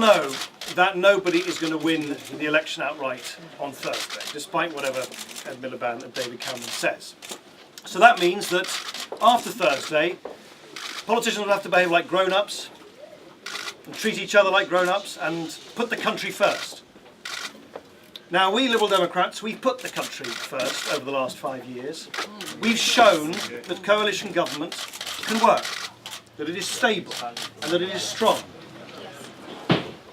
know that nobody is going to win the election outright on Thursday, despite whatever Ed Miliband and David Cameron says. So that means that after Thursday, politicians will have to behave like grown-ups and treat each other like grown-ups and put the country first. Now, we Liberal Democrats, we've put the country first over the last 5 years. We've shown that coalition government can work, that it is stable and that it is strong.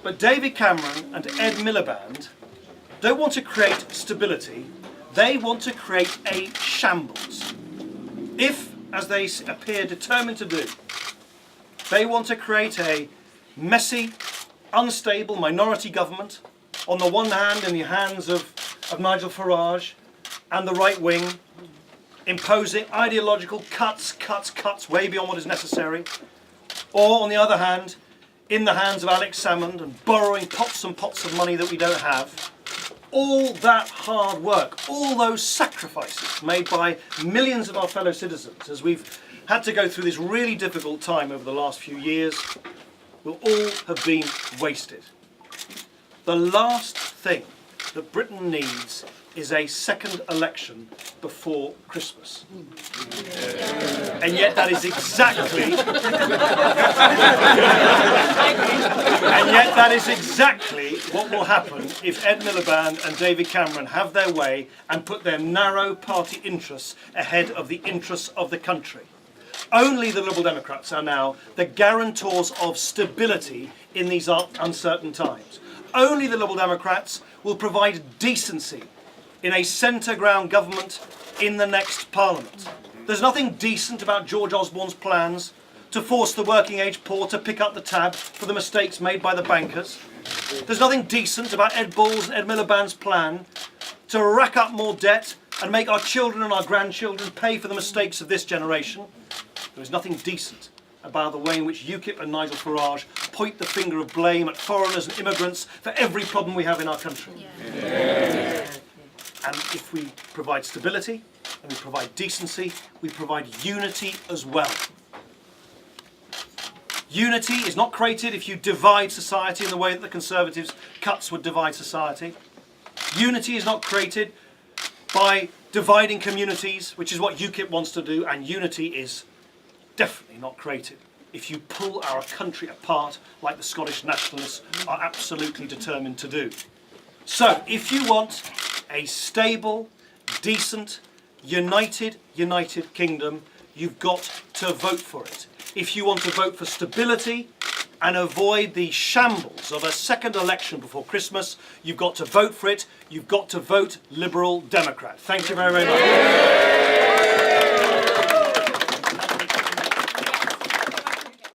But David Cameron and Ed Miliband don't want to create stability, they want to create a shambles. If, as they appear determined to do, they want to create a messy, unstable minority government, on the one hand in the hands of Nigel Farage and the right wing, imposing ideological cuts way beyond what is necessary, or on the other hand, in the hands of Alex Salmond and borrowing pots and pots of money that we don't have, all that hard work, all those sacrifices made by millions of our fellow citizens as we've had to go through this really difficult time over the last few years, will all have been wasted. The last thing that Britain needs is a second election before Christmas. And yet that is exactly what will happen if Ed Miliband and David Cameron have their way and put their narrow party interests ahead of the interests of the country. Only the Liberal Democrats are now the guarantors of stability in these uncertain times. Only the Liberal Democrats will provide decency in a centre-ground government in the next Parliament. There's nothing decent about George Osborne's plans to force the working-age poor to pick up the tab for the mistakes made by the bankers. There's nothing decent about Ed Balls and Ed Miliband's plan to rack up more debt and make our children and our grandchildren pay for the mistakes of this generation. There is nothing decent about the way in which UKIP and Nigel Farage point the finger of blame at foreigners and immigrants for every problem we have in our country. Yeah. And if we provide stability and we provide decency, we provide unity as well. Unity is not created if you divide society in the way that the Conservatives' cuts would divide society. Unity is not created by dividing communities, which is what UKIP wants to do, and unity is definitely not created if you pull our country apart like the Scottish nationalists are absolutely determined to do. So, if you want a stable, decent, united kingdom, you've got to vote for it. If you want to vote for stability and avoid the shambles of a second election before Christmas, you've got to vote for it. You've got to vote Liberal Democrat. Thank you very, very much.